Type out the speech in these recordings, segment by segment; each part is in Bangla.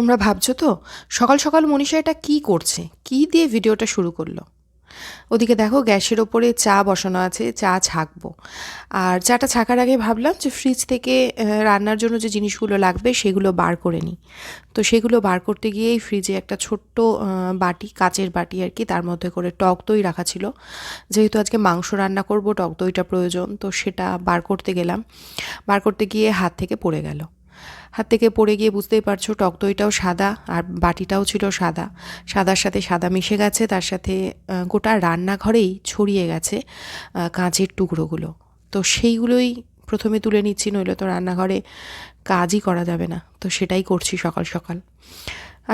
তোমরা ভাবছো তো সকাল সকাল মনীষা এটা কি করছে, কি দিয়ে ভিডিওটা শুরু করলো। ওদিকে দেখো গ্যাসের ওপরে চা বসানো আছে, চা ছাঁকবো। আর চাটা ছাঁকার আগে ভাবলাম যে ফ্রিজ থেকে রান্নার জন্য যে জিনিসগুলো লাগবে সেগুলো বার করে নিই। তো সেগুলো বার করতে গিয়েই ফ্রিজে একটা ছোট্ট বাটি, কাচের বাটি আর কি, তার মধ্যে করে টক দই রাখা ছিল। যেহেতু আজকে মাংস রান্না করব, টক দইটা প্রয়োজন, তো সেটা বার করতে গেলাম। বার করতে গিয়ে হাত থেকে পড়ে গেল। হাত থেকে পড়ে গিয়ে বুঝতেই পারছো টক দইটাও সাদা আর বাটিটাও ছিল সাদা। সাদার সাথে সাদা মিশে গেছে, তার সাথে গোটা রান্নাঘরেই ছড়িয়ে গেছে কাঁচের টুকরোগুলো। তো সেইগুলোই প্রথমে তুলে নিচ্ছি, নইলে তো রান্নাঘরে কাজই করা যাবে না। তো সেটাই করছি সকাল সকাল।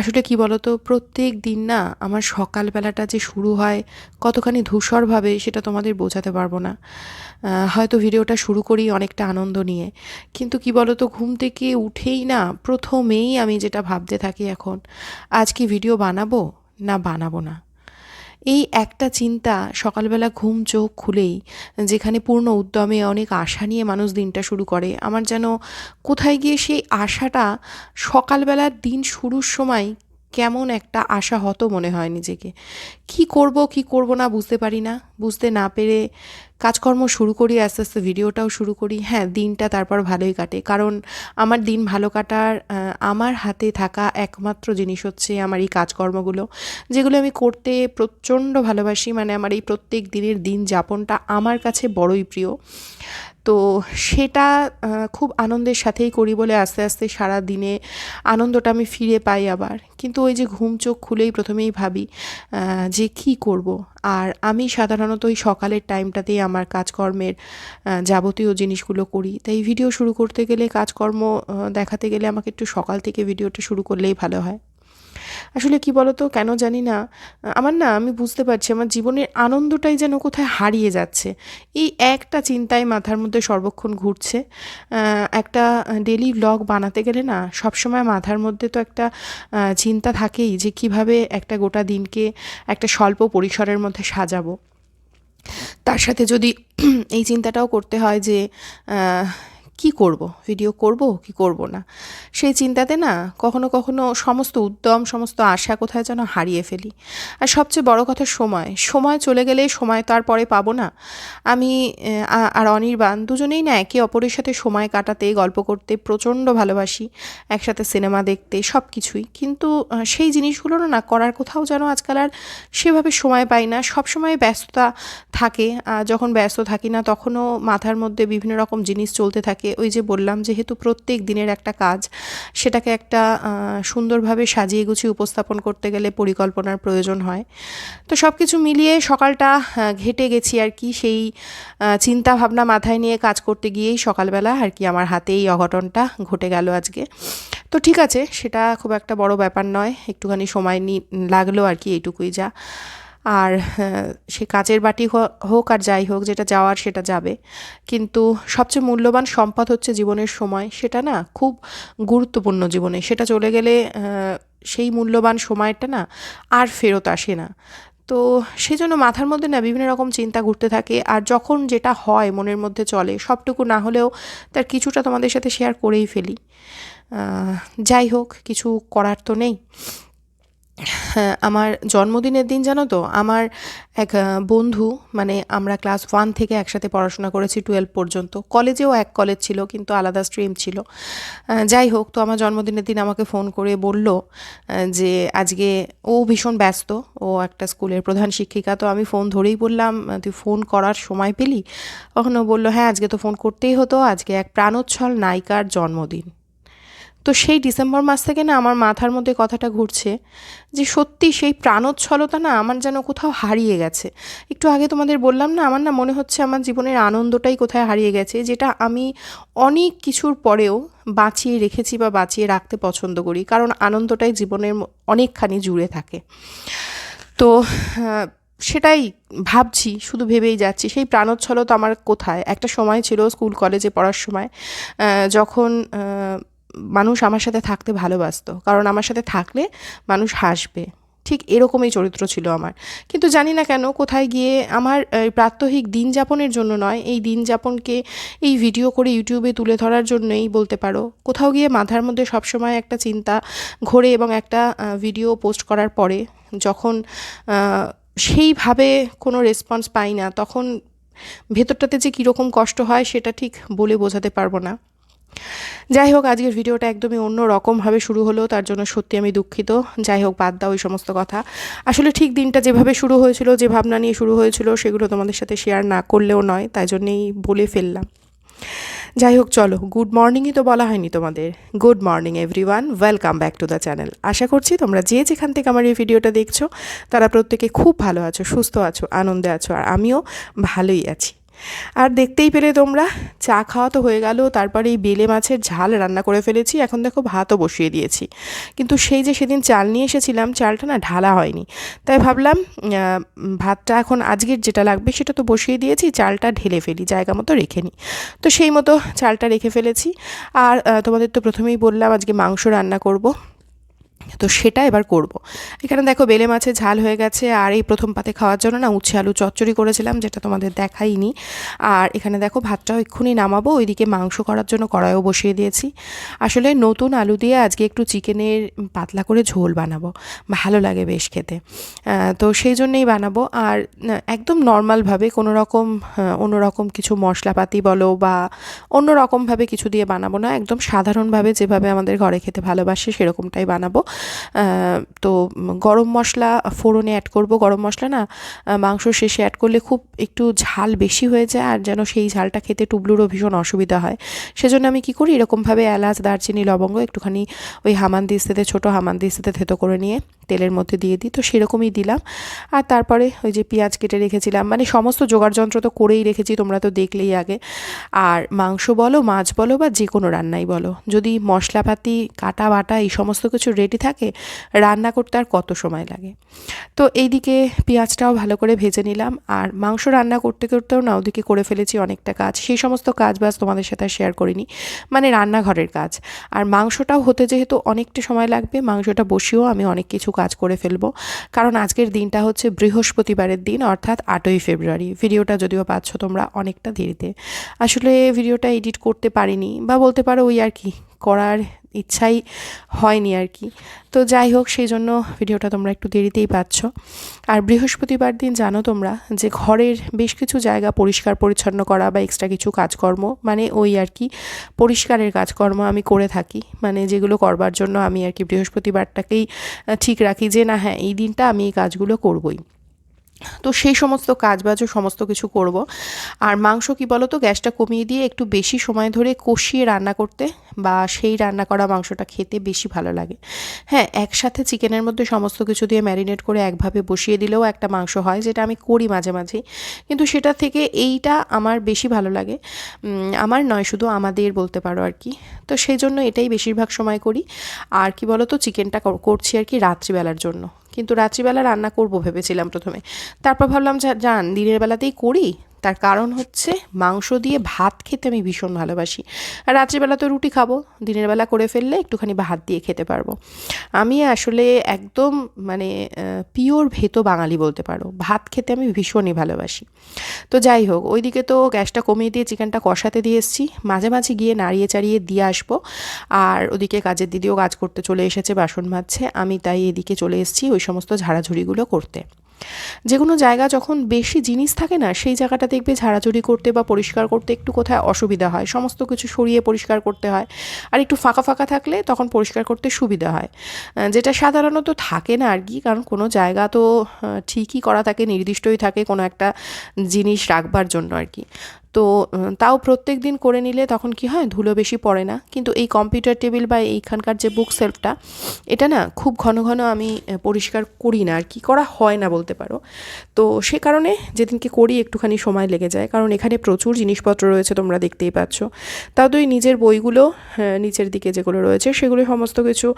আসলে কি বলতো, প্রত্যেক দিন না আমার সকালবেলাটা যে শুরু হয় কতখানি ধূসরভাবে সেটা তোমাদের বোঝাতে পারবো না। হয়তো ভিডিওটা শুরু করি অনেকটা আনন্দ নিয়ে, কিন্তু কি বলতো, ঘুম থেকে উঠেই না প্রথমেই আমি যেটা ভাবতে থাকি এখন, আজ কি ভিডিও বানাবো না বানাবো না। এই একটা চিন্তা সকালবেলা ঘুম চোখ খুলেই, যেখানে পূর্ণ উদ্যমে অনেক আশা নিয়ে মানুষ দিনটা শুরু করে, আমার যেন কোথায় গিয়ে সেই আশাটা সকালবেলার দিন শুরুর সময় কেমন একটা আশাহত মনে হয় নিজেকে। কি করব কি করব না বুঝতে পারি না। বুঝতে না পেরে কাজকর্ম শুরু করি, আস্তে আস্তে ভিডিওটাও শুরু করি। হ্যাঁ, দিনটা তারপর ভালোই কাটে, কারণ আমার দিন ভালো কাটার আমার হাতে থাকা একমাত্র জিনিস হচ্ছে আমার এই কাজকর্মগুলো, যেগুলো আমি করতে প্রচণ্ড ভালোবাসি। মানে আমার এই প্রত্যেক দিনের দিন যাপনটা আমার কাছে বড়ই প্রিয়। তো সেটা খুব আনন্দের সাথেই করি বলে আস্তে আস্তে সারা দিনে আনন্দটা আমি ফিরে পাই আবার। কিন্তু ওই যে ঘুম চোখ খুলেই প্রথমেই ভাবি যে কি করব। আর আমি সাধারণত ওই সকালের টাইমটাতেই আমার কাজকর্মের যাবতীয় জিনিসগুলো করি। তাই ভিডিও শুরু করতে গেলে, কাজকর্ম দেখাতে গেলে আমাকে একটু সকাল থেকে ভিডিওটা শুরু করলেই ভালো হয়। আসলে কি বলতো, কেন জানি না, আমার না, আমি বুঝতে পারছি আমার জীবনের আনন্দটাই যেন কোথায় হারিয়ে যাচ্ছে। এই একটা চিন্তাই মাথার মধ্যে সর্বক্ষণ ঘুরছে। একটা ডেলি ব্লগ বানাতে গেলে না সবসময় মাথার মধ্যে তো একটা চিন্তা থাকেই যে কিভাবে একটা গোটা দিনকে একটা স্বল্প পরিসরের মধ্যে সাজাবো। তার সাথে যদি এই চিন্তাটাও করতে হয় যে কি করব, ভিডিও করব কি করব না, সেই চিন্তাতে না কখনো কখনো সমস্ত উদ্যম, সমস্ত আশা কোথায় যেন হারিয়ে ফেলি। আর সবচেয়ে বড় কথা, সময় সময় চলে গেলে সময় তো আর পরে পাবো না। আমি আর অনির্বাণ দুজনেই না একে অপরের সাথে সময় কাটাতে, গল্প করতে প্রচণ্ড ভালোবাসি, একসাথে সিনেমা দেখতে, সব কিছুই। কিন্তু সেই জিনিসগুলো না করার কোথাও যেন আজকাল আর সেভাবে সময় পাই না। সবসময় ব্যস্ততা থাকে। যখন ব্যস্ত থাকি না তখনও মাথার মধ্যে বিভিন্ন রকম জিনিস চলতে থাকে। ওই যে বললাম, যেহেতু প্রত্যেক দিনের একটা কাজ, সেটাকে একটা সুন্দরভাবে সাজিয়ে গুছিয়ে উপস্থাপন করতে গেলে পরিকল্পনার প্রয়োজন হয়। তো সব কিছু মিলিয়ে সকালটা ঘেটে গেছি আর কি, সেই চিন্তা ভাবনা মাথায় নিয়ে কাজ করতে গিয়েই সকালবেলা আর কি আমার হাতে এই অঘটনটা ঘটে গেল আজকে। তো ঠিক আছে, সেটা খুব একটা বড় ব্যাপার নয়, একটুখানি সময় লাগলো আর কি, এইটুকুই যা। আর সে কাচের বাটি হোক আর যাই হোক, যেটা যাওয়ার সেটা যাবে। কিন্তু সবচেয়ে মূল্যবান সম্পদ হচ্ছে জীবনের সময়। সেটা না খুব গুরুত্বপূর্ণ জীবনে। সেটা চলে গেলে সেই মূল্যবান সময়টা না আর ফেরত আসে না। তো সেজন্য মাথার মধ্যে না বিভিন্ন রকম চিন্তা ঘুরতে থাকে। আর যখন যেটা হয় মনের মধ্যে চলে, সবটুকু না হলেও তার কিছুটা তোমাদের সাথে শেয়ার করেই ফেলি। যাই হোক, কিছু করার তো নেই। হ্যাঁ, আমার জন্মদিনের দিন জানো তো, আমার এক বন্ধু, মানে আমরা ক্লাস 1 থেকে একসাথে পড়াশোনা করেছি 12 পর্যন্ত। কলেজেও এক কলেজ ছিল, কিন্তু আলাদা স্ট্রিম ছিল। যাই হোক, তো আমার জন্মদিনের দিন আমাকে ফোন করে বলল যে আজকে ও ভীষণ ব্যস্ত, ও একটা স্কুলের প্রধান শিক্ষিকা। তো আমি ফোন ধরেই বললাম, তুই ফোন করার সময় পেলি? তখন ও বললো, হ্যাঁ আজকে তো ফোন করতেই হতো, আজকে এক প্রাণোচ্ছল নায়িকার জন্মদিন। তো সেই ডিসেম্বর মাস থেকে না আমার মাথার মধ্যে কথাটা ঘুরছে যে সত্যি সেই প্রাণোচ্ছলতা না আমার যেন কোথাও হারিয়ে গেছে। একটু আগে তোমাদের বললাম না, আমার না মনে হচ্ছে আমার জীবনের আনন্দটাই কোথায় হারিয়ে গেছে, যেটা আমি অনেক কিছুর পরেও বাঁচিয়ে রেখেছি বা বাঁচিয়ে রাখতে পছন্দ করি, কারণ আনন্দটাই জীবনের অনেকখানি জুড়ে থাকে। তো সেটাই ভাবছি, শুধু ভেবেই যাচ্ছি সেই প্রাণোচ্ছলতা আমার কোথায়। একটা সময় ছিল স্কুল কলেজে পড়ার সময়, যখন মানুষ আমার সাথে থাকতে ভালোবাসতো, কারণ আমার সাথে থাকলে মানুষ হাসবে। ঠিক এরকমই চরিত্র ছিল আমার। কিন্তু জানি না কেন কোথায় গিয়ে আমার প্রাত্যহিক দিন যাপনের জন্য নয়, এই দিন যাপনকে এই ভিডিও করে ইউটিউবে তুলে ধরার জন্যই বলতে পারো, কোথাও গিয়ে মাথার মধ্যে সবসময় একটা চিন্তা ঘোরে এবং একটা ভিডিও পোস্ট করার পরে যখন সেইভাবে কোনো রেসপন্স পাই না, তখন ভেতরটাতে যে কীরকম কষ্ট হয় সেটা ঠিক বলে বোঝাতে পারবো না। যাই হোক, আজকের ভিডিওটা একদমই অন্য রকমভাবে শুরু হলো, তার জন্য সত্যি আমি দুঃখিত। যাই হোক, বাদ দাও ওই সমস্ত কথা। আসলে ঠিক দিনটা যেভাবে শুরু হয়েছিল, যে ভাবনা নিয়ে শুরু হয়েছিল, সেগুলো তোমাদের সাথে শেয়ার না করলেও নয়, তাই জন্যেই বলে ফেললাম। যাই হোক, চলো, গুড মর্নিংই তো বলা হয়নি তোমাদের। Good morning everyone, welcome back to the channel. আশা করছি তোমরা যে যেখান থেকে আমার এই ভিডিওটা দেখছো তারা প্রত্যেকে খুব ভালো আছো, সুস্থ আছো, আনন্দে আছো, আর আমিও ভালোই আছি। আর দেখতেই পেলে তোমরা, চা খাওয়া তো হয়ে গেল, তারপরে এই বেলে মাছের ঝাল রান্না করে ফেলেছি। এখন দেখো ভাতও বসিয়ে দিয়েছি, কিন্তু সেই যে সেদিন চাল নিয়ে এসেছিলাম, চালটা না ঢালা হয়নি, তাই ভাবলাম ভাতটা এখন আজকের যেটা লাগবে সেটা তো বসিয়ে দিয়েছি, চালটা ঢেলে ফেলি, জায়গা মতো রেখে নিই। তো সেই মতো চালটা রেখে ফেলেছি। আর তোমাদের তো প্রথমেই বললাম আজকে মাংস রান্না করব, তো সেটা এবার করব। এখানে দেখো বেলে মাছের ঝাল হয়ে গেছে, আর এই প্রথম পাতে খাওয়ার জন্য না উচ্ছে আলু চচ্চড়ি করেছিলাম, যেটা তোমাদের দেখাইনি। আর এখানে দেখো ভাতটাও এক্ষুনি নামাবো, ওইদিকে মাংস করার জন্য কড়াইও বসিয়ে দিয়েছি। আসলে নতুন আলু দিয়ে আজকে একটু চিকেনের পাতলা করে ঝোল বানাবো, ভালো লাগে বেশ খেতে, তো সেই জন্যেই বানাবো। আর একদম নর্মালভাবে, কোনো রকম অন্যরকম কিছু মশলাপাতি বলো বা অন্য রকমভাবে কিছু দিয়ে বানাবো না, একদম সাধারণভাবে যেভাবে আমাদের ঘরে খেতে ভালোবাসে সেরকমটাই বানাবো। তো গরম মশলা ফোড়নে অ্যাড করব। গরম মশলা না মাংস শেষে অ্যাড করলে খুব একটু ঝাল বেশি হয়ে যায়, আর যেন সেই ঝালটা খেতে টুবলুরও ভীষণ অসুবিধা হয়। সেজন্য আমি কি করি, এরকমভাবে এলাচ, দারচিনি, লবঙ্গ একটুখানি ওই হামানদিস্তাতে, ছোটো হামানদিস্তাতে থেতো করে নিয়ে তেলের মধ্যে দিয়ে দিই, তো সেরকমই দিলাম। আর তারপরে ওই যে পেঁয়াজ কেটে রেখেছিলাম, মানে সমস্ত জোগাড়যন্ত্র তো করেই রেখেছি, তোমরা তো দেখলেই আগে। আর মাংস বলো, মাছ বলো বা যে কোনো রান্নাই বলো, যদি মশলাপাতি কাটা বাটা এই সমস্ত কিছু রেডি থাকে, রান্না করতে আর কত সময় লাগে। তো এইদিকে পেঁয়াজটাও ভালো করে ভেজে নিলাম, আর মাংস রান্না করতে করতেও না ওদিকে করে ফেলেছি অনেকটা কাজ। সেই সমস্ত কাজ বাজ তোমাদের সাথে শেয়ার করিনি, মানে রান্নাঘরের কাজ। আর মাংসটাও হতে যেহেতু অনেকটা সময় লাগবে, মাংসটা বসিয়েও আমি অনেক কিছু কাজ করে ফেলবো, কারণ আজকের দিনটা হচ্ছে বৃহস্পতিবারের দিন, অর্থাৎ 8ই ফেব্রুয়ারি। ভিডিওটা যদিও পাচ্ছ তোমরা অনেকটা দেরিতে, আসলে ভিডিওটা এডিট করতে পারিনি, বা বলতে পারো ওই আর কি, করার ইচ্ছাই হয়নি আর কি। তো যাই হোক, সেই জন্য ভিডিওটা তোমরা একটু দেরিতেই পাচ্ছ। আর বৃহস্পতিবার দিন জানো তোমরা যে ঘরের বেশ কিছু জায়গা পরিষ্কার পরিচ্ছন্ন করা বা এক্সট্রা কিছু কাজকর্ম, মানে ওই আর কি পরিষ্কারের কাজকর্ম আমি করে থাকি, মানে যেগুলো করবার জন্য আমি আর কি বৃহস্পতিবারটাকেই ঠিক রাখি যে না হ্যাঁ এই দিনটা আমি এই কাজগুলো করবই। তো সেই সমস্ত কাজবাজও সমস্ত কিছু করব। আর মাংস কি বলো তো, গ্যাসটা কমিয়ে দিয়ে একটু বেশি সময় ধরে কষিয়ে রান্না করতে, বা সেই রান্না করা মাংসটা খেতে বেশি ভালো লাগে। হ্যাঁ, একসাথে চিকেনের মধ্যে সমস্ত কিছু দিয়ে ম্যারিনেট করে একভাবে বসিয়ে দিলেও একটা মাংস হয়, যেটা আমি করি মাঝে মাঝেই, কিন্তু সেটা থেকে এইটা আমার বেশি ভালো লাগে। আমার নয়, শুধু আমাদের বলতে পারো আর কি। তো সেই জন্য এটাই বেশিরভাগ সময় করি। আর কি বলো তো, চিকেনটা করছি আর কি রাত্রিবেলার জন্য, কিন্তু রাত্রিবেলা রান্না করব ভেবেছিলাম প্রথমে, তারপর ভাবলাম যান দিনের বেলাতেই করি। তার কারণ হচ্ছে মাংস দিয়ে ভাত খেতে আমি ভীষণ ভালোবাসি, আর রাত্রিবেলা তো রুটি খাবো, দিনের বেলা করে ফেললে একটুখানি ভাত দিয়ে খেতে পারবো। আমি আসলে একদম মানে পিওর ভেতো বাঙালি বলতে পারো, ভাত খেতে আমি ভীষণই ভালোবাসি। তো যাই হোক, ওইদিকে তো গ্যাসটা কমিয়ে দিয়ে চিকেনটা কষাতে দিয়ে এসেছি, মাঝে মাঝে গিয়ে নাড়িয়ে চাড়িয়ে দিয়ে আসবো। আর ওদিকে কাজের দিদিও কাজ করতে চলে এসেছে, বাসন মাজছে, আমি তাই এদিকে চলে এসেছি ওই সমস্ত ঝাড়াঝুড়িগুলো করতে। যে কোনো জায়গা যখন বেশি জিনিস থাকে না, সেই জায়গাটা দেখবে ঝাড়াঝুড়ি করতে বা পরিষ্কার করতে একটু কোথায় অসুবিধা হয়, সমস্ত কিছু সরিয়ে পরিষ্কার করতে হয়। আর একটু ফাঁকা ফাঁকা থাকলে তখন পরিষ্কার করতে সুবিধা হয়, যেটা সাধারণত থাকে না আর কি, কারণ কোনো জায়গা তো ঠিকই করা থাকে, নির্দিষ্টই থাকে কোনো একটা জিনিস রাখবার জন্য আর কি। তো তাও প্রত্যেক দিন করে নিলে তখন কি হয়, ধুলো বেশি পড়ে না। কিন্তু এই কম্পিউটার টেবিল বা এইখানকার যে বুক সেলফটা, এটা না খুব ঘন ঘন আমি পরিষ্কার করি না আর কি, করা হয় না বলতে পারো। তো সে কারণে যেদিনকে করি একটুখানি সময় লেগে যায়, কারণ এখানে প্রচুর জিনিসপত্র রয়েছে, তোমরা দেখতেই পাচ্ছ। তাও তো এই নিজের বইগুলো নিচের দিকে যেগুলো রয়েছে সেগুলো সমস্ত কিছু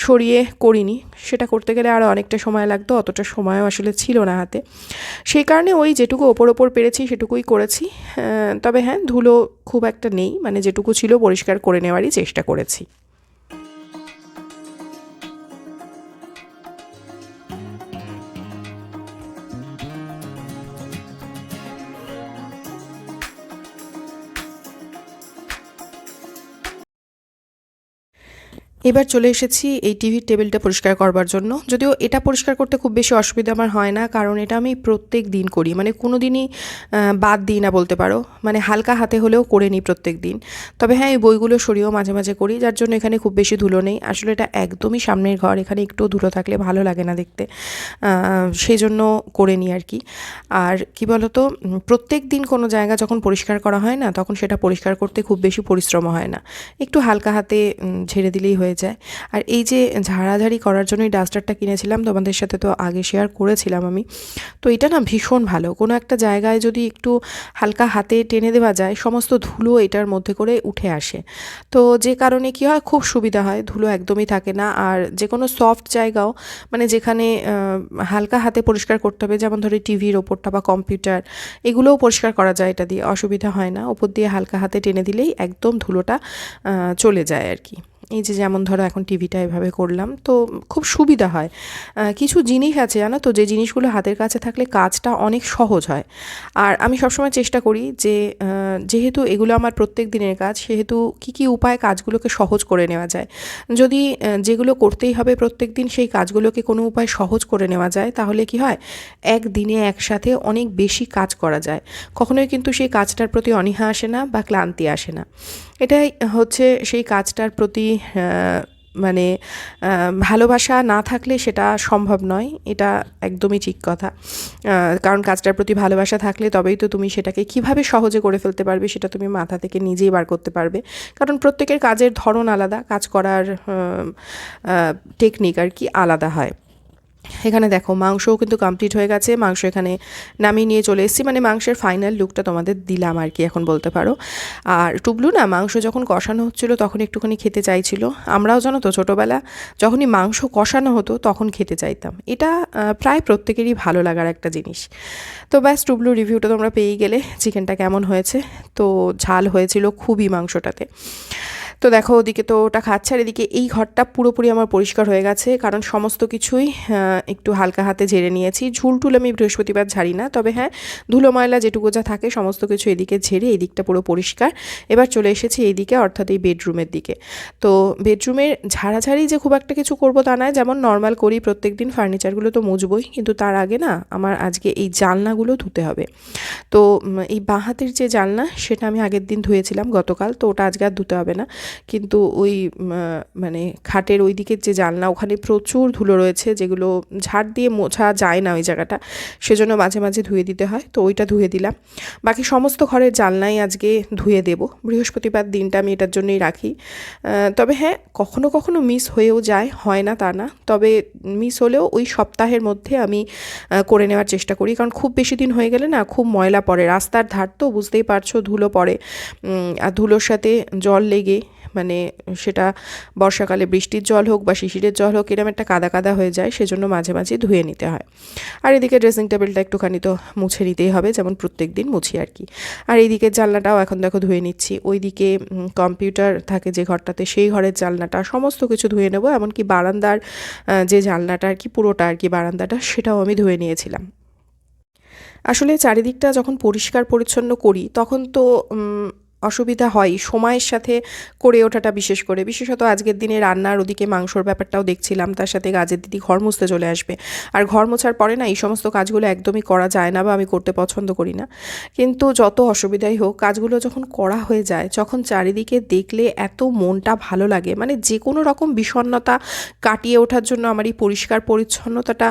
সরিয়ে করিনি, সেটা করতে গেলে আরও অনেকটা সময় লাগতো, অতটা সময়ও আসলে ছিল না হাতে। সেই কারণে ওই যেটুকু ওপর পেরেছি সেটুকুই করেছি। তবে হ্যাঁ, ধুলো খুব একটা নেই, মানে যেটুকু ছিল পরিষ্কার করে নেওয়ারই চেষ্টা করেছি। এবার চলে এসেছি এই টিভির টেবিলটা পরিষ্কার করবার জন্য। যদিও এটা পরিষ্কার করতে খুব বেশি অসুবিধা আমার হয় না, কারণ এটা আমি প্রত্যেক দিন করি, মানে কোনো দিনই বাদ দিই না বলতে পারো, মানে হালকা হাতে হলেও করে নিই প্রত্যেক দিন। তবে হ্যাঁ, এই বইগুলো সরিয়েও মাঝে মাঝে করি, যার জন্য এখানে খুব বেশি ধুলো নেই। আসলে এটা একদমই সামনের ঘর, এখানে একটু ধুলো থাকলে ভালো লাগে না দেখতে, সেই জন্য করে নিই আর কি। আর কি বলতো, প্রত্যেক দিন কোনো জায়গা যখন পরিষ্কার করা হয় না, তখন সেটা পরিষ্কার করতে খুব বেশি পরিশ্রম হয় না, একটু হালকা হাতে ঝেড়ে দিলেই হয়ে যায়। আর এই যে ঝাড়াঝাড়ি করার জন্য এই ডাস্টারটা কিনেছিলাম, তোমাদের সাথে তো আগে শেয়ার করেছিলাম আমি। তো এটা না ভীষণ ভালো, কোনো একটা জায়গায় যদি একটু হালকা হাতে টেনে দেওয়া যায়, সমস্ত ধুলো এটার মধ্যে করে উঠে আসে। তো যে কারণে কি হয়, খুব সুবিধা হয়, ধুলো একদমই থাকে না। আর যে কোনো সফট জায়গাও, মানে যেখানে হালকা হাতে পরিষ্কার করতে হবে, যেমন ধরো টিভির ওপরটা বা কম্পিউটার, এগুলোও পরিষ্কার করা যায় এটা দিয়ে, অসুবিধা হয় না। ওপর দিয়ে হালকা হাতে টেনে দিলেই একদম ধুলোটা চলে যায় আর কি। এই যে যেমন ধরো এখন টিভিটা এভাবে করলাম, তো খুব সুবিধা হয়। কিছু জিনিস আছে জানো তো, যে জিনিসগুলো হাতের কাছে থাকলে কাজটা অনেক সহজ হয়। আর আমি সবসময় চেষ্টা করি যে যেহেতু এগুলো আমার প্রত্যেক দিনের কাজ, সেহেতু কী কী উপায়ে কাজগুলোকে সহজ করে নেওয়া যায়। যদি যেগুলো করতেই হবে প্রত্যেক দিন, সেই কাজগুলোকে কোনো উপায়ে সহজ করে নেওয়া যায়, তাহলে কি হয়, একদিনে একসাথে অনেক বেশি কাজ করা যায়। কখনোই কিন্তু সেই কাজটার প্রতি অনীহা আসে না বা ক্লান্তি আসে না। এটাই হচ্ছে সেই কাজটার প্রতি মানে ভালোবাসা না থাকলে সেটা সম্ভব নয়, এটা একদমই ঠিক কথা। কারণ কাজটার প্রতি ভালোবাসা থাকলে তবেই তো তুমি সেটাকে কিভাবে সহজে করে ফেলতে পারবে, সেটা তুমি মাথা থেকে নিজেই বার করতে পারবে। কারণ প্রত্যেকের কাজের ধরন আলাদা, কাজ করার টেকনিক আর কি আলাদা হয়। এখানে দেখো মাংসও কিন্তু কমপ্লিট হয়ে গেছে, মাংস এখানে নামিয়ে নিয়ে চলে এসেছি, মানে মাংসের ফাইনাল লুকটা তোমাদের দিলাম আর কি এখন বলতে পারো। আর টুবলু না মাংস যখন কষানো হচ্ছিলো তখন একটুখানি খেতে চাইছিল। আমরাও জানো তো ছোটোবেলা যখনই মাংস কষানো হতো তখন খেতে চাইতাম, এটা প্রায় প্রত্যেকেরই ভালো লাগার একটা জিনিস। তো ব্যাস, টুবলু রিভিউটা তোমরা পেয়েই গেলে, চিকেনটা কেমন হয়েছে। তো ঝাল হয়েছিল খুবই মাংসটাতে। তো দেখো ওদিকে তো ওটা খাচ্ছে, আর এদিকে এই ঘরটা পুরোপুরি আমার পরিষ্কার হয়ে গেছে, কারণ সমস্ত কিছুই একটু হালকা হাতে ঝেড়ে নিয়েছি। ঝুলটুল আমি বৃহস্পতিবার ঝাড়ি না, তবে হ্যাঁ, ধুলো ময়লা যেটুকু যা থাকে সমস্ত কিছু এদিকে ঝেড়ে এই দিকটা পুরো পরিষ্কার। এবার চলে এসেছি এই দিকে, অর্থাৎ এই বেডরুমের দিকে। তো বেডরুমের ঝাড়াঝাড়ি যে খুব একটা কিছু করবো তা নয়, যেমন নর্মাল করি প্রত্যেক দিন, ফার্নিচারগুলো তো মুছবই, কিন্তু তার আগে না আমার আজকে এই জানলাগুলো ধুতে হবে। তো এই বাঁ হাতের যে জানলা, সেটা আমি আগের দিন ধুয়েছিলাম গতকাল, তো ওটা আজকে আর ধুতে হবে না। কিন্তু ওই মানে খাটের ওই দিকের যে জানলা, ওখানে প্রচুর ধুলো রয়েছে, যেগুলো ঝাড় দিয়ে মোছা যায় না ওই জায়গাটা, সেজন্য মাঝে মাঝে ধুয়ে দিতে হয়, তো ওইটা ধুয়ে দিলাম। বাকি সমস্ত ঘরের জানলাই আজকে ধুয়ে দেব, বৃহস্পতিবার দিনটা আমি এটার জন্যই রাখি। তবে হ্যাঁ, কখনো কখনো মিস হয়েও যায়, হয় না তা না, তবে মিস হলেও ওই সপ্তাহের মধ্যে আমি করে নেওয়ার চেষ্টা করি, কারণ খুব বেশি দিন হয়ে গেলে না খুব ময়লা পড়ে, রাস্তার ধার তো বুঝতেই পারছো, ধুলো পড়ে। আর ধুলোর সাথে জল লেগে, মানে সেটা বর্ষাকালে বৃষ্টির জল হোক বা শিশিরের জল হোক, এরকম একটা কাদা কাদা হয়ে যায়, সেজন্য মাঝে মাঝে ধুয়ে নিতে হয়। আর এদিকে ড্রেসিং টেবিলটা একটুখানি তো মুছে নিতেই হবে, যেমন প্রত্যেক দিন মুছি আর কি। আর এইদিকে জানলাটাও এখন দেখো ধুয়ে নিচ্ছি। ওইদিকে কম্পিউটার থাকে যে ঘরটাতে, সেই ঘরের জানলাটা সমস্ত কিছু ধুয়ে নেবো, এমনকি বারান্দার যে জানলাটা আর কি, পুরোটা আর কি বারান্দাটা, সেটাও আমি ধুয়ে নিয়েছিলাম। আসলে চারিদিকটা যখন পরিষ্কার পরিচ্ছন্ন করি, তখন তো অসুবিধা হয় সময়ের সাথে করে ওঠাটা, বিশেষত আজকের দিনে রান্নার ওদিকে মাংসর ব্যাপারটাও দেখছিলাম, তার সাথে কাজের দিদি ঘর মুছতে চলে আসবে। আর ঘর মোছার পরে না এই সমস্ত কাজগুলো একদমই করা যায় না, বা আমি করতে পছন্দ করি না। কিন্তু যত অসুবিধাই হোক, কাজগুলো যখন করা হয়ে যায়, যখন চারিদিকে দেখলে এত মনটা ভালো লাগে, মানে যে কোনো রকম বিষণ্ণতা কাটিয়ে ওঠার জন্য আমার এই পরিষ্কার পরিচ্ছন্নতাটা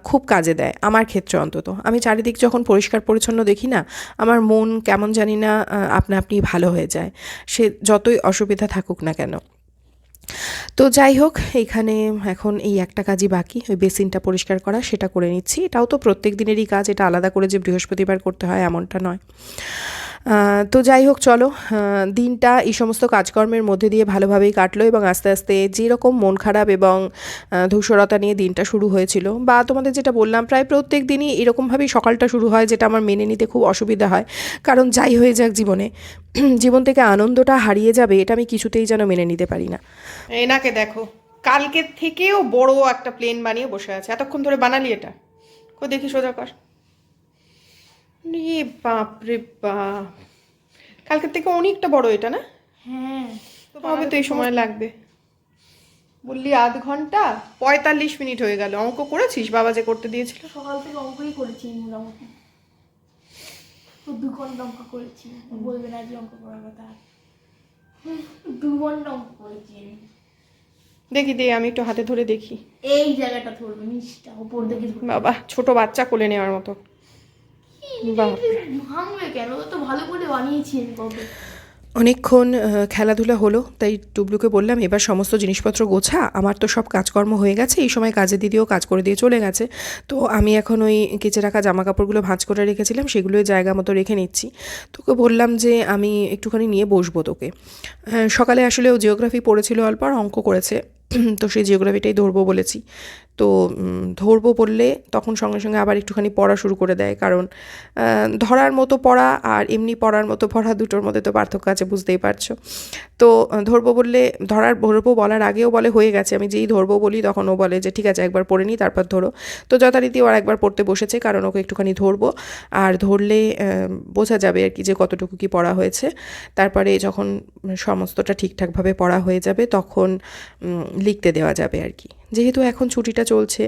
খুব কাজে দেয়, আমার ক্ষেত্রে অন্তত। আমি চারিদিক যখন পরিষ্কার পরিচ্ছন্ন দেখি না, আমার মন কেমন জানি না আপনা আপনি ভালো হয়ে যায়, সে যতই অসুবিধা থাকুক না কেন। তো যাই হোক, এইখানে এখন এই একটা কাজই বাকি, ওই বেসিনটা পরিষ্কার করা, সেটা করে নিচ্ছি। এটাও তো প্রত্যেক দিনেরই কাজ, এটা আলাদা করে যে বৃহস্পতিবার করতে হয় এমনটা নয়। তো যাই হোক, চলো, দিনটা এই সমস্ত কাজকর্মের মধ্যে দিয়ে ভালোভাবেই কাটলো, এবং আস্তে আস্তে যেরকম মন খারাপ এবং ধূসরতা নিয়ে দিনটা শুরু হয়েছিল, বা তোমাদের যেটা বললাম, প্রায় প্রত্যেক দিনই এরকমভাবেই সকালটা শুরু হয়, যেটা আমার মেনে নিতে খুব অসুবিধা হয়। কারণ যাই হয়ে যাক জীবনে, জীবন থেকে আনন্দটা হারিয়ে যাবে, এটা আমি কিছুতেই যেন মেনে নিতে পারি না। এনাকে দেখো, কালকের থেকেও বড় একটা প্লেন বানিয়ে বসে আছে, এতক্ষণ ধরে বানালি এটা, কো দেখি সোজা কর। রে বাপ রে বাপ, কালকের থেকে অনেকটা বড় এটা না? হ্যাঁ, হবে তো, এই সময় লাগবে। বললি আধ ঘন্টা, 45 মিনিট হয়ে গেল। অঙ্ক করেছিস বাবা যে করতে দিয়েছিল? সকাল থেকে অঙ্কই করেছি মোটামুটি, তো 2 ঘন্টা অঙ্ক করেছি। বলবে না যে অঙ্ক করার কথা, 2 ঘন্টা অঙ্ক করেছি আমি। দেখি দে, আমি একটু হাতে ধরে দেখি। এই জায়গাটা ধরবে, নিচটা উপর দিকে ধরবে। বাবা, ছোট বাচ্চা কোলে নেওয়ার মতো। ভাঙবে কেন? তো ভালো করে বানিয়েছি আমি কবে। অনেকক্ষণ খেলাধুলা হলো, তাই টুবলুকে বললাম এবার সমস্ত জিনিসপত্র গোছা, আমার তো সব কাজকর্ম হয়ে গেছে। এই সময় কাজের দিদিও কাজ করে দিয়ে চলে গেছে, তো আমি এখন ওই কেচে রাখা জামা কাপড়গুলো ভাঁজ করে রেখেছিলাম, সেগুলোই জায়গা মতো রেখে নিচ্ছি। তোকে বললাম যে আমি একটুখানি নিয়ে বসবো তোকে। সকালে আসলে ও জিওগ্রাফি পড়েছিল অল্প, আর অঙ্ক করেছে, তো সেই জিওগ্রাফিটাই ধরবো বলেছি। তো ধরবো বললে তখন সঙ্গে সঙ্গে আবার একটুখানি পড়া শুরু করে দেয়, কারণ ধরার মতো পড়া আর এমনি পড়ার মতো পড়া দুটোর মধ্যে তো পার্থক্য আছে, বুঝতেই পারছো। তো ধরবো বললে, ধরবো বলার আগেও বলে হয়ে গেছে, আমি যেই ধরবো বলি তখন ও বলে যে ঠিক আছে একবার পড়ে নিই তারপর ধরো। তো যথারীতি ও একবার পড়তে বসেছে, কারণ ওকে একটুখানি ধরবো, আর ধরলে বোঝা যাবে আর কি যে কতটুকু কি পড়া হয়েছে। তারপরে যখন সমস্তটা ঠিকঠাকভাবে পড়া হয়ে যাবে তখন লিখতে দেওয়া যাবে আর কি। যেহেতু এখন ছুটিটা চলছে,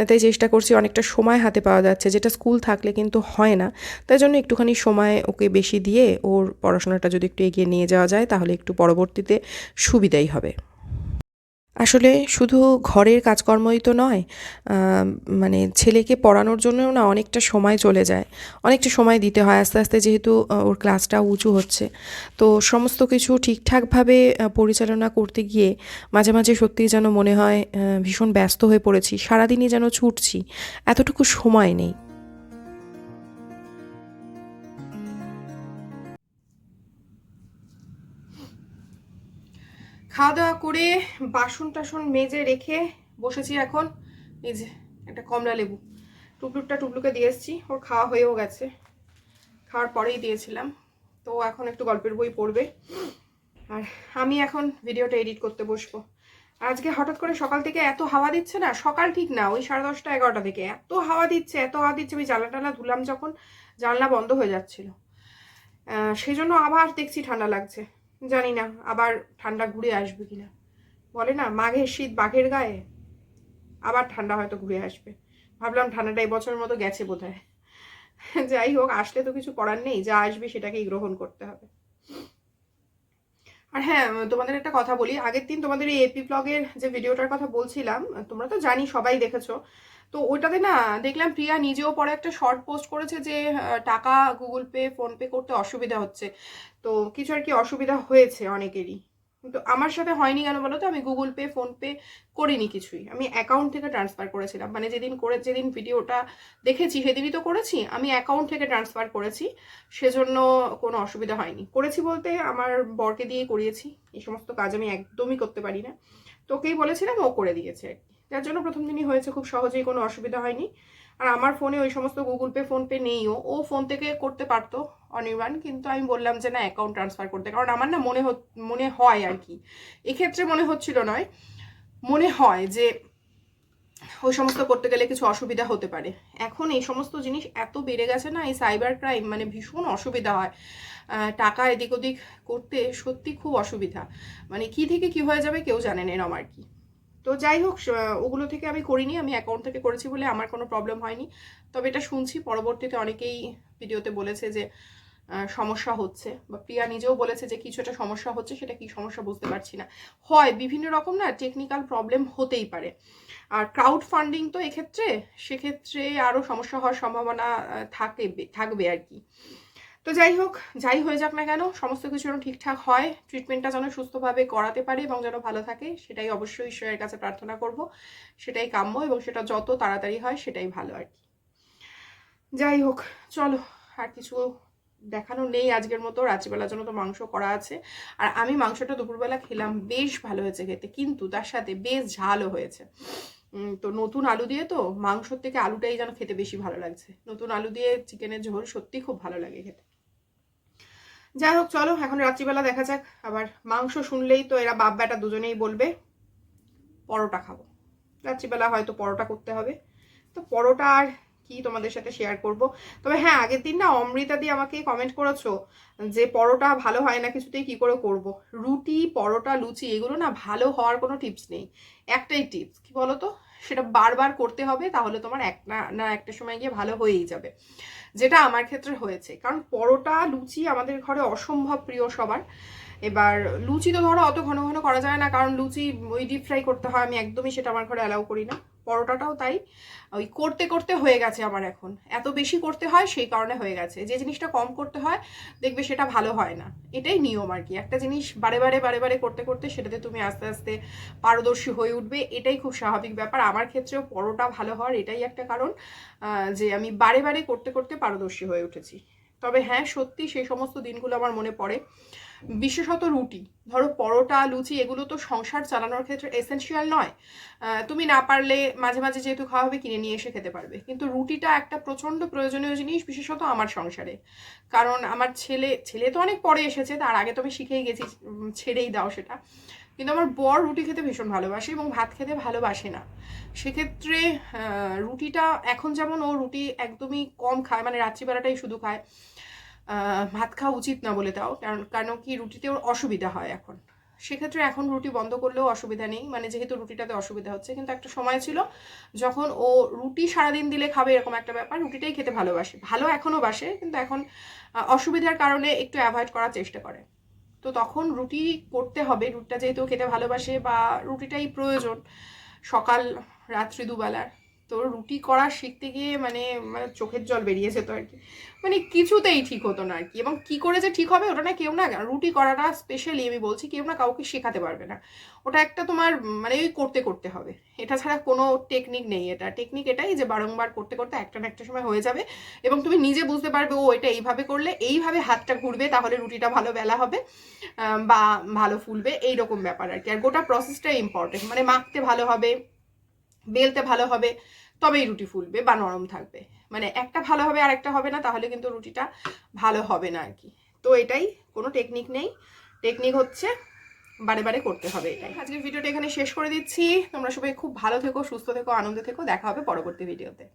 তাই চেষ্টা করছি অনেকটা সময় হাতে পাওয়া যাচ্ছে, যেটা স্কুল থাকলে কিন্তু হয় না। তাই জন্য একটুখানি সময় ওকে বেশি দিয়ে ওর পড়াশোনাটা যদি একটু এগিয়ে নিয়ে যাওয়া যায় তাহলে একটু পরবর্তীতে সুবিধাই হবে। আসলে শুধু ঘরের কাজকর্মই তো নয়, মানে ছেলেকে পড়ানোর জন্যও না অনেকটা সময় চলে যায়, অনেকটা সময় দিতে হয় আস্তে আস্তে, যেহেতু ওর ক্লাসটাও উঁচু হচ্ছে। তো সমস্ত কিছু ঠিকঠাকভাবে পরিচালনা করতে গিয়ে মাঝে মাঝে সত্যিই যেন মনে হয় ভীষণ ব্যস্ত হয়ে পড়েছি, সারাদিনই যেন ছুটছি, এতটুকু সময় নেই। খাওয়া দাওয়া করে বাসন টাসন মেজে রেখে বসেছি এখন। এই যে একটা কমলা লেবু টুবলুকে দিয়ে এসেছি, ওর খাওয়া হয়েও গেছে, খাওয়ার পরেই দিয়েছিলাম। তো এখন একটু গল্পের বই পড়বে, আর আমি এখন ভিডিওটা এডিট করতে বসবো। আজকে হঠাৎ করে সকাল থেকে এত হাওয়া দিচ্ছে না, সকাল ঠিক না, ওই 10:30 11টা থেকে এত হাওয়া দিচ্ছে, আমি জানলা টালা ধুলাম যখন, জানলা বন্ধ হয়ে যাচ্ছিল। সেই জন্য আবার দেখছি ঠান্ডা লাগছে, জানি না আবার ঠান্ডা ঘুরে আসবে কিনা। বলে না মাঘের শীত বাঘের গায়ে, আবার ঠান্ডা হয়তো ঘুরে আসবে। ভাবলাম ঠান্ডাটা এবছরের মতো গেছে বোধহয়। যাই হোক, আসলে তো কিছু করার নেই, যা আসবে সেটাকেই গ্রহণ করতে হবে। আর হ্যাঁ, তোমাদের একটা কথা বলি, আগের দিন তোমাদের এই এপি ব্লগের যে ভিডিওটার কথা বলছিলাম, তোমরা তো জানি সবাই দেখেছো। তো ওইটাতে না দেখলাম প্রিয়া নিজেও পরে একটা শর্ট পোস্ট করেছে যে টাকা গুগল পে ফোন পে করতে অসুবিধা হচ্ছে। তো কিছু আর কি অসুবিধা হয়েছে অনেকেরই, কিন্তু আমার সাথে হয়নি কেন বলো তো? আমি গুগল পে ফোন পে করিনি কিছুই, আমি অ্যাকাউন্ট থেকে ট্রান্সফার করেছিলাম, মানে যেদিন ভিডিওটা দেখেছি সেদিনই তো করেছি, আমি অ্যাকাউন্ট থেকে ট্রান্সফার করেছি, সেজন্য কোনো অসুবিধা হয়নি। করেছি বলতে আমার বরকে দিয়ে করিয়েছি, এই সমস্ত কাজ আমি একদমই করতে পারি না, তোকেই বলেছিলাম ও করে দিয়েছে আর কি, যার জন্য প্রথম দিনই হয়েছে, খুব সহজেই কোনো অসুবিধা হয়নি। আর আমার ফোনে ওই সমস্ত গুগল পে ফোন পে নেইও, ও ফোন থেকে করতে পারতো অনির্বাণ, কিন্তু আমি বললাম যে না অ্যাকাউন্ট ট্রান্সফার করতে, কারণ আমার না মনে হয় আর কি, এক্ষেত্রে মনে হচ্ছিল নয়, মনে হয় যে ওই সমস্ত করতে গেলে কিছু অসুবিধা হতে পারে। এখন এই সমস্ত জিনিস এত বেড়ে গেছে না, এই সাইবার ক্রাইম, মানে ভীষণ অসুবিধা হয়, টাকা এদিক ওদিক করতে সত্যি খুব অসুবিধা, মানে কি থেকে কি হয়ে যাবে কেউ জানে না এরম আর কি। তো যাই হোক, ওগুলো থেকে আমি করিনি, আমি অ্যাকাউন্ট থেকে করেছি বলে আমার কোনো প্রবলেম হয়নি। তবে এটা শুনছি পরবর্তীতে অনেকেই ভিডিওতে বলেছে যে সমস্যা হচ্ছে, বা প্রিয়া নিজেও বলেছে যে কিছু একটা সমস্যা হচ্ছে, সেটা কি সমস্যা বুঝতে পারছি না। হয় বিভিন্ন রকম না টেকনিক্যাল প্রবলেম হতেই পারে, আর ক্রাউড ফান্ডিং তো এক্ষেত্রে, সেক্ষেত্রে আরও সমস্যা হওয়ার সম্ভাবনা থাকবে আর কি। তো যাই হোক, যাই হয়ে যাক না কেন, সমস্ত কিছু যেন ঠিকঠাক হয়, ট্রিটমেন্টটা যেন সুস্থভাবে করাতে পারি এবং যেন ভালো থাকে, সেটাই অবশ্যই ঈশ্বরের কাছে প্রার্থনা করব, সেটাই কাম্য, এবং সেটা যত তাড়াতাড়ি হয় সেটাই ভালো আর কি। যাই হোক, চলো, আর কিছু দেখানো নেই আজকের মতো, রাত্রিবেলার জন্য তো মাংস করা আছে, আর আমি মাংসটা দুপুরবেলা খেলাম, বেশ ভালো হয়েছে খেতে, কিন্তু তার সাথে বেশ ঝালও হয়েছে। তো নতুন আলু দিয়ে, তো মাংসর থেকে আলুটাই যেন খেতে বেশি ভালো লাগছে, নতুন আলু দিয়ে চিকেনের ঝোল সত্যি খুব ভালো লাগে খেতে। যাই হোক, চলো এখন রাত্রিবেলা দেখা যাক। আবার মাংস শুনলেই তো এরা বাপ বেটা দুজনেই বলবে পরোটা খাবো, রাত্রিবেলা হয়তো পরোটা করতে হবে। তো পরোটা আর কি তোমাদের সাথে শেয়ার করব। তবে হ্যাঁ, আগের দিন না অমৃতা দি আমাকে কমেন্ট করেছো যে পরোটা ভালো হয় না কিছুতেই, কি করে করব। রুটি, পরোটা, লুচি এগুলো না ভালো হওয়ার কোনো টিপস নেই। একটাই টিপস, কি বলো তো, সেটা বারবার করতে হবে, তাহলে তোমার না একটা সময় গিয়ে ভালো হয়েই যাবে, যেটা আমার ক্ষেত্রে হয়েছে। কারণ পরোটা, লুচি আমাদের ঘরে অসম্ভব প্রিয় সবার। এবার লুচি তো ধরো অত ঘন ঘন করা যায় না, কারণ লুচি ওই ডিপ ফ্রাই করতে হয়, আমি একদমই সেটা আমার ঘরে অ্যালাউ করি না। পরোটাটাও তাই, ওই করতে করতে হয়ে গেছে আমার, এখন এত বেশি করতে হয় সেই কারণে হয়ে গেছে। যে জিনিসটা কম করতে হয় দেখবে সেটা ভালো হয় না, এটাই নিয়ম আর কি। একটা জিনিস বারে বারে বারে বারে করতে করতে সেটাতে তুমি আস্তে আস্তে পারদর্শী হয়ে উঠবে, এটাই খুব স্বাভাবিক ব্যাপার। আমার ক্ষেত্রেও পরোটা ভালো হওয়ার এটাই একটা কারণ, যে আমি বারে বারে করতে করতে পারদর্শী হয়ে উঠেছি। তবে হ্যাঁ, সত্যি সেই সমস্ত দিনগুলো আমার মনে পড়ে। বিশেষত রুটি, ধরো পরোটা, লুচি এগুলো তো সংসার চালানোর ক্ষেত্রে এসেনশিয়াল নয়। তুমি না পারলে মাঝে মাঝে যেহেতু খাওয়া হবে কিনে নিয়ে এসে খেতে পারবে, কিন্তু রুটিটা একটা প্রচণ্ড প্রয়োজনীয় জিনিস, বিশেষত আমার সংসারে। কারণ আমার ছেলে তো অনেক পরে এসেছে, তার আগে তো আমি শিখেই গেছি, ছেড়েই দাও সেটা। কিন্তু আমার বর রুটি খেতে ভীষণ ভালোবাসে এবং ভাত খেতে ভালোবাসে না। সেক্ষেত্রে রুটিটা এখন যেমন ও রুটি একদমই কম খায়, মানে রাত্রিবেলাটাই শুধু খায়, ভাত খাওয়া উচিত না বলে দাও, কারণ কি রুটিতে ওর অসুবিধা হয় এখন। সেক্ষেত্রে এখন রুটি বন্ধ করলেও অসুবিধা নেই, মানে যেহেতু রুটিটাতে অসুবিধা হচ্ছে। কিন্তু একটা সময় ছিল যখন ও রুটি সারাদিন দিলে খাবে, এরকম একটা ব্যাপার, রুটিটাই খেতে ভালোবাসে, ভালো এখনও বাসে, কিন্তু এখন অসুবিধার কারণে একটু অ্যাভয়েড করার চেষ্টা করে। তো তখন রুটি করতে হবে, রুটিটা যেহেতু খেতে ভালোবাসে বা রুটিটাই প্রয়োজন সকাল রাত্রি দুবেলার। তো রুটি করা শিখতে গিয়ে মানে চোখের জল বেরিয়ে যেত আর কি, মানে কিছুতেই ঠিক হতো না আর কি। এবং কি করে যে ঠিক হবে ওটা না কেউ না, রুটি করাটা স্পেশালি আমি বলছি, কেউ না কাউকে শেখাতে পারবে না। ওটা একটা তোমার মানে ওই করতে করতে হবে, এটা ছাড়া কোনো টেকনিক নেই। এটা টেকনিক এটাই যে বারংবার করতে করতে একটা না একটা সময় হয়ে যাবে, এবং তুমি নিজে বুঝতে পারবে ও এটা এইভাবে করলে এইভাবে হাতটা ঘুরবে, তাহলে রুটিটা ভালো বেলা হবে বা ভালো ফুলবে, এইরকম ব্যাপার আর কি। আর গোটা প্রসেসটাই ইম্পর্টেন্ট, মানে মাখতে ভালো হবে, বেলতে ভালো হবে, তবেই রুটি ফুলবে বা নরম থাকবে। মানে একটা ভালো হবে আর একটা হবে না, তাহলে কিন্তু রুটিটা ভালো হবে না আর কি। তো এটাই, কোনো টেকনিক নেই, টেকনিক হচ্ছে বারে বারে করতে হবে, এটাই। আজকের ভিডিওটা এখানে শেষ করে দিচ্ছি। তোমরা সবাই খুব ভালো থেকো, সুস্থ থেকো, আনন্দে থেকো, দেখা হবে পরবর্তী ভিডিওতে।